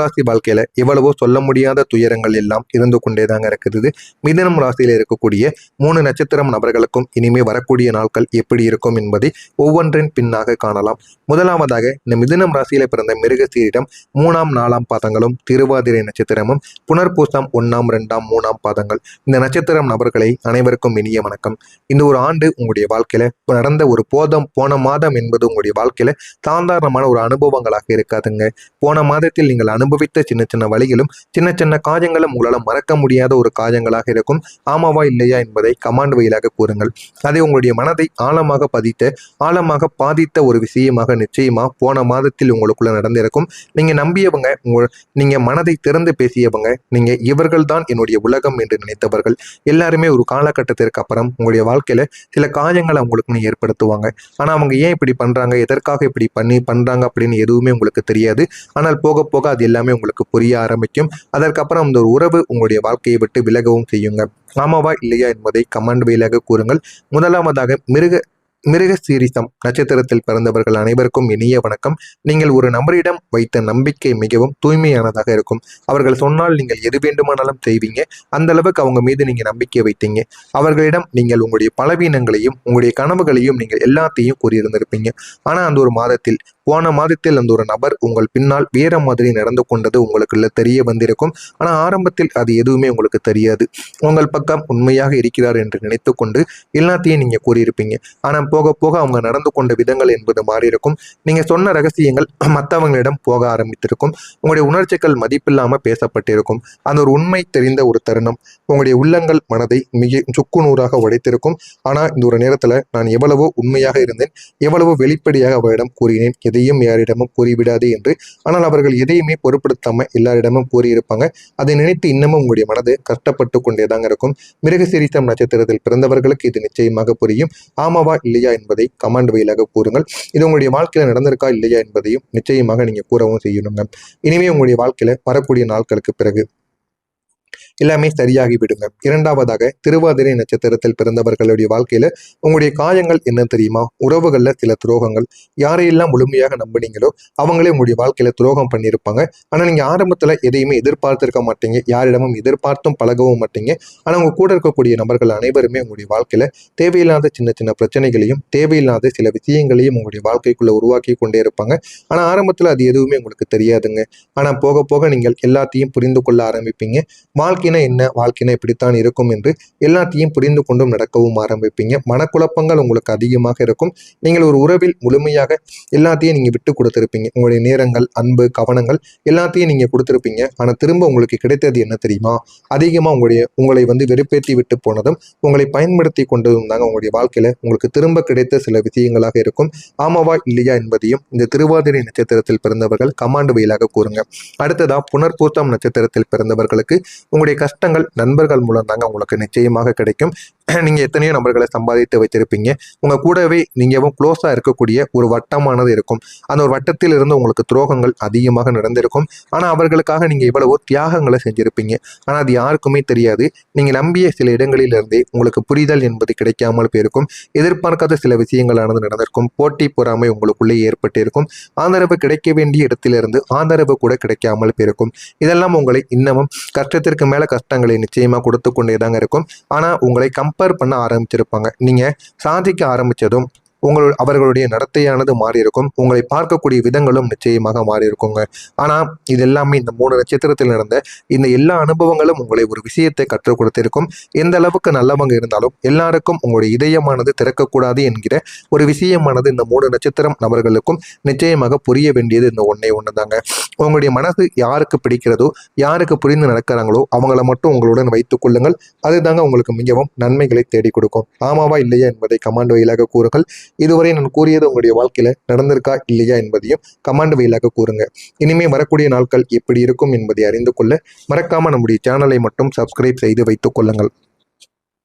ராசி வாழ்க்கையில எவ்வளவோ சொல்ல முடியாத துயரங்கள் எல்லாம் இருந்து கொண்டேதாங்க இருக்குது. மிதுனம் ராசியில இருக்கக்கூடிய 3 நட்சத்திரம் நபர்களுக்கும் இனிமே வரக்கூடிய நாட்கள் எப்படி இருக்கும் என்பதை ஒவ்வொன்றின் பின்னாக காணலாம். முதலாவதாக இந்த மிதுனம் ராசியில பிறந்த மிருகசீரிடம் 3ஆம் 4ஆம் பாதங்களும், திருவாதிரை நட்சத்திரமும், புனர்பூசம் 1ஆம் 2ஆம் 3ஆம் பாதங்கள் இந்த நட்சத்திரம் நபர்களை அனைவருக்கும் இனிய வணக்கம். இந்த ஒரு ஆண்டு உங்களுடைய வாழ்க்கையில நடந்த ஒரு போன மாதம் என்பது உங்களுடைய வாழ்க்கையில சாதாரணமான ஒரு அனுபவங்களாக இருக்காதுங்க. போன மாதத்தில் நீங்கள் அனுபவித்த சின்ன சின்ன வழிகளும் சின்ன சின்ன காயங்களும் உங்களால் மறக்க முடியாத ஒரு காயங்களாக இருக்கும். ஆமாவா இல்லையா என்பதை கமாண்ட் வழியாக கூறுங்கள். அதை உங்களுடைய மனதை ஆழமாக பாதித்த ஒரு விஷயமாக நிச்சயமா போன மாதத்தில் உங்களுக்குள்ள நடந்திருக்கும். நீங்க நம்பியவங்க, நீங்க மனதை திறந்து பேசியவங்க, நீங்க இவர்கள் தான் என்னுடைய உலகம் என்று நினைத்தவர்கள் எல்லாருமே ஒரு காலகட்டத்திற்கு அப்புறம் உங்களுடைய வாழ்க்கையில சில காயங்களை உங்களுக்கு ஏற்படுத்துவாங்க. ஆனா அவங்க ஏன் இப்படி பண்றாங்க, எதற்காக இப்படி பண்றாங்க அப்படின்னு எதுவுமே உங்களுக்கு தெரியாது. ஆனால் போக போக அது எல்லாமே உங்களுக்கு புரிய ஆரம்பிக்கும். அதற்கப்புறம் அந்த ஒரு உறவு உங்களுடைய வாழ்க்கையை விட்டு விலகவும் செய்யுங்க. ஆமாவா இல்லையா என்பதை கமெண்ட் வழியாக கூறுங்கள். முதலாவதாக மிருகசீரிசம் நட்சத்திரத்தில் பிறந்தவர்கள் அனைவருக்கும் இனிய வணக்கம். நீங்கள் ஒரு நபரிடம் வைத்த நம்பிக்கை மிகவும் தூய்மையானதாக இருக்கும். அவர்கள் சொன்னால் நீங்கள் எது வேண்டுமானாலும் செய்வீங்க. அந்த அளவுக்கு அவங்க மீது நீங்க நம்பிக்கை வைத்தீங்க. அவர்களிடம் நீங்கள் உங்களுடைய பலவீனங்களையும் உங்களுடைய கனவுகளையும் நீங்கள் எல்லாத்தையும் கூறியிருந்திருப்பீங்க. ஆனா அந்த ஒரு போன மாதத்தில் அந்த ஒரு நபர் உங்கள் பின்னால் வேற மாதிரி நடந்து கொண்டது உங்களுக்குள்ள தெரிய வந்திருக்கும். ஆனா ஆரம்பத்தில் அது எதுவுமே உங்களுக்கு தெரியாது. உங்கள் பக்கம் உண்மையாக இருக்கிறார் என்று நினைத்து கொண்டு எல்லாத்தையும் நீங்க கூறியிருப்பீங்க. ஆனா போக போக அவங்க நடந்து கொண்ட விதங்கள் என்பது மாறி இருக்கும். நீங்க சொன்ன ரகசியங்கள் மற்றவங்களிடம் போக ஆரம்பித்திருக்கும். உங்களுடைய உணர்ச்சிகள் மதிப்பில்லாம பேசப்பட்டிருக்கும். அந்த ஒரு உண்மை தெரிந்த ஒரு தருணம் உங்களுடைய உள்ளங்கள் மனதை மிக சுக்குநூறாக உடைத்திருக்கும். ஆனா இந்த ஒரு நேரத்துல நான் எவ்வளவோ உண்மையாக இருந்தேன், எவ்வளவோ வெளிப்படையாக அவரிடம் கூறினேன், எதையும் யாரிடமும் கூறிவிடாது என்று. ஆனால் அவர்கள் எதையுமே பொருட்படுத்தாம எல்லாரிடமும் கூறியிருப்பாங்க. அதை நினைத்து இன்னமும் உங்களுடைய மனது கஷ்டப்பட்டு கொண்டேதாங்க இருக்கும். மிருகசீரிசம் நட்சத்திரத்தில் பிறந்தவர்களுக்கு இது நிச்சயமாக புரியும். ஆமாவா இல்லையா என்பதை கமெண்ட் வழியாக கூறுங்கள். இது உங்களுடைய வாழ்க்கையில நடந்திருக்கா இல்லையா என்பதையும் நிச்சயமாக நீங்க கூறவும் செய்யணுங்க. இனிமே உங்களுடைய வாழ்க்கையில வரக்கூடிய நாட்களுக்கு பிறகு எல்லாமே சரியாகி விடுங்க. இரண்டாவதாக திருவாதிரை நட்சத்திரத்தில் பிறந்தவர்களுடைய வாழ்க்கையில உங்களுடைய காயங்கள் என்ன தெரியுமா? உறவுகள்ல சில துரோகங்கள். யாரையெல்லாம் முழுமையாக நம்பினீங்களோ அவங்களே உங்களுடைய வாழ்க்கையில துரோகம் பண்ணியிருப்பாங்க. ஆனா நீங்க ஆரம்பத்துல எதையுமே எதிர்பார்த்திருக்க மாட்டீங்க, யாரிடமும் எதிர்பார்த்தும் பழகவும் மாட்டீங்க. ஆனா உங்க கூட இருக்கக்கூடிய நபர்கள் அனைவருமே உங்களுடைய வாழ்க்கையில தேவையில்லாத சின்ன சின்ன பிரச்சனைகளையும் தேவையில்லாத சில விஷயங்களையும் உங்களுடைய வாழ்க்கைக்குள்ள உருவாக்கி கொண்டே இருப்பாங்க. ஆனா ஆரம்பத்துல அது எதுவுமே உங்களுக்கு தெரியாதுங்க. ஆனா போக போக நீங்கள் எல்லாத்தையும் புரிந்து கொள்ள ஆரம்பிப்பீங்க. வாழ்க்கைனா என்ன, வாழ்க்கைனா இப்படித்தான் இருக்கும் என்று எல்லாத்தையும் புரிந்து கொண்டும் நடக்கவும் ஆரம்பிப்பீங்க. மனக்குழப்பங்கள் உங்களுக்கு அதிகமாக இருக்கும். நீங்கள் ஒரு உறவில் முழுமையாக எல்லாத்தையும் நீங்க விட்டு கொடுத்திருப்பீங்க. உங்களுடைய நேரங்கள், அன்பு, கவனங்கள் எல்லாத்தையும் நீங்க கொடுத்திருப்பீங்க. ஆனா திரும்ப உங்களுக்கு கிடைத்தது என்ன தெரியுமா? அதிகமா உங்களை வெறுப்பேற்றி விட்டு போனதும் உங்களை பயன்படுத்தி கொண்டதும் தாங்க உங்களுடைய வாழ்க்கையில உங்களுக்கு திரும்ப கிடைத்த சில விஷயங்களாக இருக்கும். ஆமாவா இல்லையா என்பதையும் இந்த திருவாதிரை நட்சத்திரத்தில் பிறந்தவர்கள் கமாண்ட் வழியாக கூறுங்க. அடுத்ததா புனர்பூசம் நட்சத்திரத்தில் பிறந்தவர்களுக்கு உங்களுடைய கஷ்டங்கள் நண்பர்கள் மூலம் தாங்க உங்களுக்கு நிச்சயமாக கிடைக்கும். நீங்க எத்தனையோ நபர்களை சம்பாதித்து வைத்திருப்பீங்க. உங்க கூடவே நீங்கவும் க்ளோஸா இருக்கக்கூடிய ஒரு வட்டமானது இருக்கும். அந்த ஒரு வட்டத்தில் இருந்து உங்களுக்கு துரோகங்கள் அதிகமாக நடந்திருக்கும். ஆனா அவர்களுக்காக நீங்க இவ்வளவோ தியாகங்களை செஞ்சிருப்பீங்க. ஆனா அது யாருக்குமே தெரியாது. நீங்க நம்பிய சில இடங்களிலிருந்தே உங்களுக்கு புரிதல் என்பது கிடைக்காமல் போயிருக்கும். எதிர்பார்க்காத சில விஷயங்களானது நடந்திருக்கும். போட்டி பொறாமை உங்களுக்குள்ளே ஏற்பட்டிருக்கும். ஆதரவு கிடைக்க வேண்டிய இடத்திலிருந்து ஆதரவு கூட கிடைக்காமல் போயிருக்கும். இதெல்லாம் உங்களை இன்னமும் கஷ்டத்திற்கு மேல கஷ்டங்களை நிச்சயமா கொடுத்து கொண்டேதாங்க இருக்கும். ஆனா உங்களை கம்பேர் பண்ண ஆரம்பிச்சிருப்பாங்க. நீங்க சாதிக்க ஆரம்பிச்சதும் அவர்களுடைய நடத்தையானது மாறி இருக்கும். உங்களை பார்க்கக்கூடிய விதங்களும் நிச்சயமாக மாறி இருக்குங்க. ஆனா இது எல்லாமே இந்த 3 நட்சத்திரத்தில் நடந்த இந்த எல்லா அனுபவங்களும் உங்களை ஒரு விஷயத்தை கற்றுக் கொடுத்திருக்கும். எந்த அளவுக்கு நல்லவங்க இருந்தாலும் எல்லாருக்கும் உங்களுடைய இதயமானது திறக்கக்கூடாது என்கிற ஒரு விஷயமானது இந்த 3 நட்சத்திரம் நபர்களுக்கும் நிச்சயமாக புரிய வேண்டியது இந்த ஒண்ணு தாங்க. உங்களுடைய மனசு யாருக்கு பிடிக்கிறதோ, யாருக்கு புரிந்து நடக்கிறாங்களோ அவங்கள மட்டும் உங்களுடன் வைத்துக் கொள்ளுங்கள். அதுதாங்க உங்களுக்கு மிகவும் நன்மைகளை தேடி கொடுக்கும். ஆமாவா இல்லையா என்பதை கமாண்ட் வழியாக கூறுங்கள். இதுவரை நான் கூறியது உங்களுடைய வாழ்க்கையில நடந்திருக்கா இல்லையா என்பதையும் கமாண்ட் வழியாக கூறுங்க. இனிமே வரக்கூடிய நாட்கள் எப்படி இருக்கும் என்பதை அறிந்து கொள்ள மறக்காம நம்முடைய சேனலை மட்டும் சப்ஸ்கிரைப் செய்து வைத்துக் கொள்ளுங்கள்.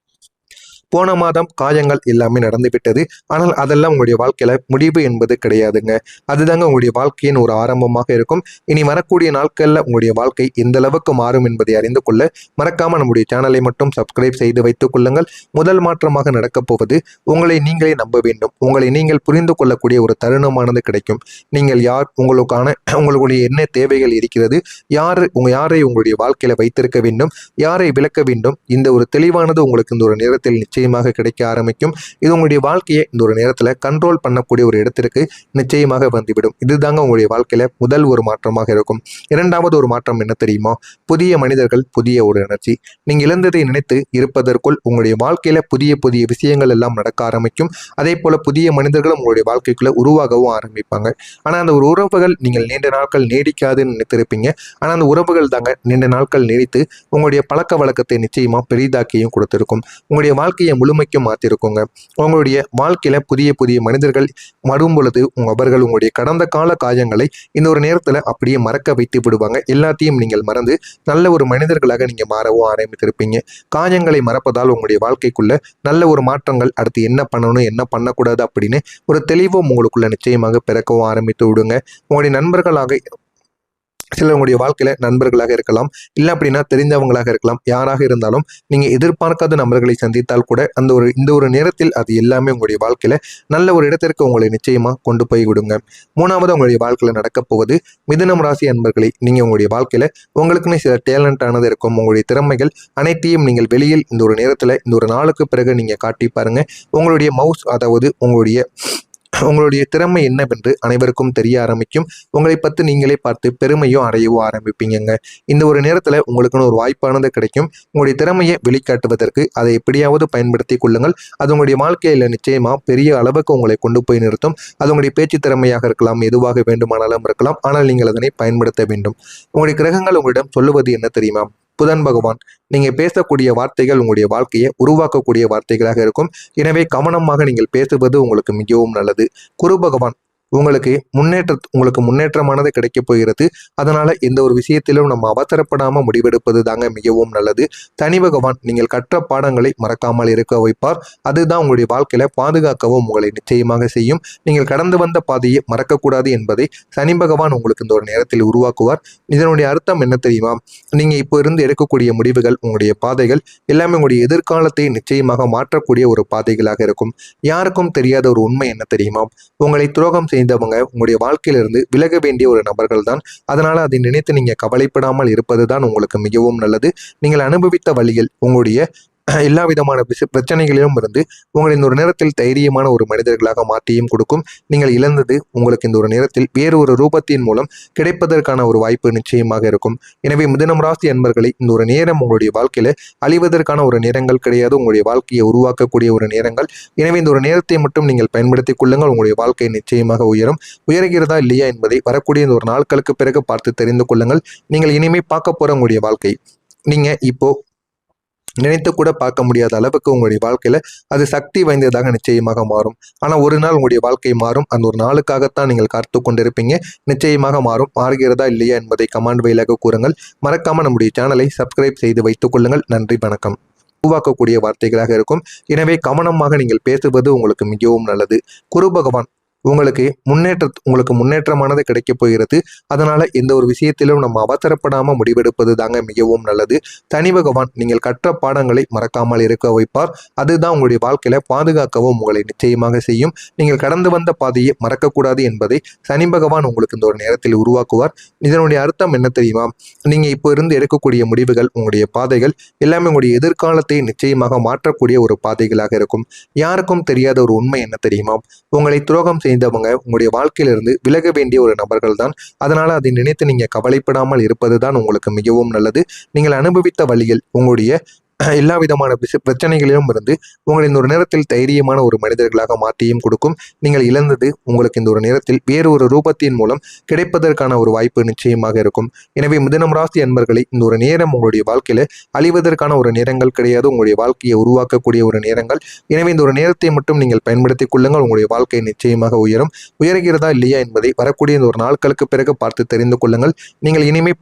போன மாதம் காயங்கள் எல்லாமே நடந்துவிட்டது. ஆனால் அதெல்லாம் உங்களுடைய வாழ்க்கையில முடிவு என்பது கிடையாதுங்க. அதுதாங்க உங்களுடைய வாழ்க்கையின் ஒரு ஆரம்பமாக இருக்கும். இனி வரக்கூடிய நாட்கள்ல உங்களுடைய வாழ்க்கை எந்த அளவுக்கு மாறும் என்பதை அறிந்து கொள்ள மறக்காம நம்முடைய சேனலை மட்டும் சப்ஸ்கிரைப் செய்து வைத்துக் கொள்ளுங்கள். முதல் மாற்றமாக நடக்கப் போவது உங்களை நீங்களே நம்ப வேண்டும். உங்களை நீங்கள் புரிந்து கொள்ளக்கூடிய ஒரு தருணமானது கிடைக்கும். நீங்கள் யார், உங்களுடைய என்ன தேவைகள் இருக்கிறது, யாரை உங்களுடைய வாழ்க்கையில வைத்திருக்க வேண்டும், யாரை விலக்க வேண்டும், இந்த ஒரு தெளிவானது உங்களுக்கு இந்த ஒரு நேரத்தில் நிச்சயமாக கிடைக்க ஆரம்பிக்கும். இது உங்களுடைய வாழ்க்கையை இந்த ஒரு நேரத்தில் கண்ட்ரோல் பண்ணக்கூடிய ஒரு இடத்திற்கு நிச்சயமாக வந்துவிடும். இதுதாங்க உங்களுடைய வாழ்க்கையில முதல் ஒரு மாற்றமாக இருக்கும். இரண்டாவது ஒரு மாற்றம் என்ன தெரியுமா? புதிய மனிதர்கள், புதிய ஒரு எனர்ஜி. நீங்க இழந்ததை நினைத்து இருப்பதற்குள் உங்களுடைய வாழ்க்கையில புதிய புதிய விஷயங்கள் எல்லாம் நடக்க ஆரம்பிக்கும். அதே போல புதிய மனிதர்களும் உங்களுடைய வாழ்க்கைக்குள்ள உருவாகவும் ஆரம்பிப்பாங்க. ஆனா அந்த ஒரு உறவுகள் நீங்கள் நீண்ட நாட்கள் நீடிக்காதுன்னு நினைத்திருப்பீங்க. ஆனா அந்த உறவுகள் தாங்க நீண்ட நாட்கள் நீடித்து உங்களுடைய பழக்க வழக்கத்தை நிச்சயமா பெரிதாக்கியும் கொடுத்திருக்கும். உங்களுடைய வாழ்க்கையை முழுமைக்கும் மாற்றிருக்குங்க. உங்களுடைய வாழ்க்கையில புதிய புதிய மனிதர்கள் மறும் பொழுது அவர்கள் உங்களுடைய கடந்த கால காயங்களை இந்த ஒரு நேரத்துல அப்படியே மறக்க வைத்து விடுவாங்க. எல்லாத்தையும் நீங்கள் மறந்து நல்ல ஒரு மனிதர்களாக நீங்க மாறவும் ஆரம்பித்திருப்பீங்க. காயங்களை மறப்பதால் உங்களுடைய வாழ்க்கைக்குள்ள நல்ல ஒரு மாற்றங்கள், அடுத்து என்ன பண்ணணும் என்ன பண்ணக்கூடாது அப்படின்னு ஒரு தெளிவும் உங்களுக்குள்ள நிச்சயமாக பிறக்கவும் ஆரம்பித்து விடுங்க. உங்களுடைய நண்பர்களாக சிலர் உங்களுடைய வாழ்க்கையில நண்பர்களாக இருக்கலாம், இல்லை அப்படின்னா தெரிந்தவங்களாக இருக்கலாம். யாராக இருந்தாலும் நீங்க எதிர்பார்க்காத நபர்களை சந்தித்தால் கூட இந்த ஒரு நேரத்தில் அது எல்லாமே உங்களுடைய வாழ்க்கையில நல்ல ஒரு இடத்திற்கு உங்களை நிச்சயமா கொண்டு போய் விடுங்க. மூணாவது உங்களுடைய வாழ்க்கையில நடக்க போவது மிதுனம் ராசி அன்பர்களை, நீங்க உங்களுடைய வாழ்க்கையில உங்களுக்குன்னு சில டேலண்ட் ஆனது இருக்கும். உங்களுடைய திறமைகள் அனைத்தையும் நீங்கள் வெளியில் இந்த ஒரு நேரத்துல இந்த ஒரு நாளுக்கு பிறகு நீங்க காட்டி பாருங்க. உங்களுடைய மவுஸ், அதாவது உங்களுடைய திறமை என்னவென்று அனைவருக்கும் தெரிய ஆரம்பிக்கும். உங்களை பற்றி நீங்களே பார்த்து பெருமையும் அடையவும் ஆரம்பிப்பீங்க. இந்த ஒரு நேரத்தில் உங்களுக்குன்னு ஒரு வாய்ப்பானது கிடைக்கும். உங்களுடைய திறமையை வெளிக்காட்டுவதற்கு அதை எப்படியாவது பயன்படுத்தி கொள்ளுங்கள். அது உங்களுடைய வாழ்க்கையில் நிச்சயமா பெரிய அளவுக்கு உங்களை கொண்டு போய் நிறுத்தும். அது உங்களுடைய பேச்சு திறமையாக இருக்கலாம், எதுவாக வேண்டுமானாலும் இருக்கலாம். ஆனால் நீங்கள் அதனை பயன்படுத்த வேண்டும். உங்களுடைய கிரகங்கள் உங்களிடம் சொல்லுவது என்ன தெரியுமா? புதன் பகவான், நீங்க பேசக்கூடிய வார்த்தைகள் உங்களுடைய வாழ்க்கையை உருவாக்கக்கூடிய வார்த்தைகளாக இருக்கும். எனவே கவனமாக நீங்கள் பேசுவது உங்களுக்கு மிகவும் நல்லது. குரு பகவான், உங்களுக்கு முன்னேற்றமானது கிடைக்க போகிறது. அதனால எந்த ஒரு விஷயத்திலும் நம்ம அவசரப்படாம முடிவெடுப்பது தாங்க மிகவும் நல்லது. சனி பகவான், நீங்கள் கற்ற பாடங்களை மறக்காமல் இருக்க வைப்பார். அதுதான் உங்களுடைய வாழ்க்கையில பாதுகாக்கவும் உங்களை நிச்சயமாக செய்யும். நீங்கள் கடந்து வந்த பாதையை மறக்கக்கூடாது என்பதை சனி பகவான் உங்களுக்கு இந்த ஒரு நேரத்தில் உருவாக்குவார். இதனுடைய அர்த்தம் என்ன தெரியுமா? நீங்க இப்போ இருந்து எடுக்கக்கூடிய முடிவுகள், உங்களுடைய பாதைகள் எல்லாமே உங்களுடைய எதிர்காலத்தை நிச்சயமாக மாற்றக்கூடிய ஒரு பாதைகளாக இருக்கும். யாருக்கும் தெரியாத ஒரு உண்மை என்ன தெரியுமா? உங்களை துரோகம் செய்தவங்க உங்களுடைய வாழ்க்கையிலிருந்து விலக வேண்டிய ஒரு நபர்கள் தான். அதனால அதை நினைத்து நீங்க கவலைப்படாமல் இருப்பது தான் உங்களுக்கு மிகவும் நல்லது. நீங்கள் அனுபவித்த வழியில் உங்களுடைய எல்லா விதமான பிரச்சனைகளிலும் இருந்து உங்களை இந்த ஒரு நேரத்தில் தைரியமான ஒரு மனிதர்களாக மாற்றியும் கொடுக்கும். நீங்கள் இழந்தது உங்களுக்கு இந்த ஒரு நேரத்தில் வேறு ஒரு ரூபத்தின் மூலம் கிடைப்பதற்கான ஒரு வாய்ப்பு நிச்சயமாக இருக்கும். எனவே மிதுனம் ராசி அன்பர்களை, இந்த ஒரு நேரம் உங்களுடைய வாழ்க்கையில அழிவதற்கான ஒரு நேரங்கள் கிடையாது, உங்களுடைய வாழ்க்கையை உருவாக்கக்கூடிய ஒரு நேரங்கள். எனவே இந்த ஒரு நேரத்தை மட்டும் நீங்கள் பயன்படுத்திக் கொள்ளுங்கள். உங்களுடைய வாழ்க்கை நிச்சயமாக உயர்கிறதா இல்லையா என்பதை வரக்கூடிய இந்த ஒரு நாட்களுக்கு பிறகு பார்த்து தெரிந்து கொள்ளுங்கள். நீங்கள் இனிமே பார்க்க போற உங்களுடைய வாழ்க்கை நீங்க இப்போ நினைத்து கூட பார்க்க முடியாத அளவுக்கு உங்களுடைய வாழ்க்கையில அது சக்தி வாய்ந்ததாக நிச்சயமாக மாறும். ஆனா ஒரு நாள் உங்களுடைய வாழ்க்கை மாறும். அந்த ஒரு நாளுக்காகத்தான் நீங்கள் காத்து கொண்டிருப்பீங்க. நிச்சயமாக மாறும். மாறுகிறதா இல்லையா என்பதை கமெண்ட் வாயிலாக கூறுங்கள். மறக்காம நம்முடைய சேனலை சப்ஸ்கிரைப் செய்து வைத்துக் கொள்ளுங்கள். நன்றி, வணக்கம். உருவாக்கக்கூடிய வார்த்தைகளாக இருக்கும். எனவே கவனமாக நீங்கள் பேசுவது உங்களுக்கு மிகவும் நல்லது. குரு பகவான், உங்களுக்கு முன்னேற்றமானது கிடைக்க போகிறது. அதனால எந்த ஒரு விஷயத்திலும் நம்ம அவசரப்படாம முடிவெடுப்பது தாங்க மிகவும் நல்லது. சனி பகவான், நீங்கள் கற்ற பாடங்களை மறக்காமல் இருக்க வைப்பார். அதுதான் உங்களுடைய வாழ்க்கையில பாதுகாக்கவும் உங்களை நிச்சயமாக செய்யும். நீங்கள் கடந்து வந்த பாதையை மறக்கக்கூடாது என்பதை சனி பகவான் உங்களுக்கு இந்த ஒரு நேரத்தில் உருவாக்குவார். இதனுடைய அர்த்தம் என்ன தெரியுமா? நீங்க இப்போ இருந்து எடுக்கக்கூடிய முடிவுகள், உங்களுடைய பாதைகள் எல்லாமே உங்களுடைய எதிர்காலத்தை நிச்சயமாக மாற்றக்கூடிய ஒரு பாதைகளாக இருக்கும். யாருக்கும் தெரியாத ஒரு உண்மை என்ன தெரியுமா? உங்களை துரோகம் செய்தவங்க உங்களுடைய வாழ்க்கையிலிருந்து விலக வேண்டிய ஒரு நபர்கள் தான். அதனால அதை நினைத்து நீங்க கவலைப்படாமல் இருப்பது தான் உங்களுக்கு மிகவும் நல்லது. நீங்கள் அனுபவித்த வழியில் உங்களுடைய எல்லா விதமான பிரச்சனைகளிலும் இருந்து உங்களை இந்த ஒரு நேரத்தில் தைரியமான ஒரு மனிதர்களாக மாற்றியும் கொடுக்கும். நீங்கள் இழந்தது உங்களுக்கு இந்த ஒரு நேரத்தில் வேறு ஒரு ரூபத்தின் மூலம் கிடைப்பதற்கான ஒரு வாய்ப்பு நிச்சயமாக இருக்கும். எனவே மிதுனம் ராசி அன்பர்களை, இந்த ஒரு நேரம் உங்களுடைய வாழ்க்கையில அழிவதற்கான ஒரு நேரங்கள் கிடையாது, உங்களுடைய வாழ்க்கையை உருவாக்கக்கூடிய ஒரு நேரங்கள். எனவே இந்த ஒரு நேரத்தை மட்டும் நீங்கள் பயன்படுத்திக் கொள்ளுங்கள். உங்களுடைய வாழ்க்கை நிச்சயமாக உயர்கிறதா இல்லையா என்பதை வரக்கூடிய இந்த ஒரு நாட்களுக்கு பிறகு பார்த்து தெரிந்து கொள்ளுங்கள். நீங்கள் இனிமே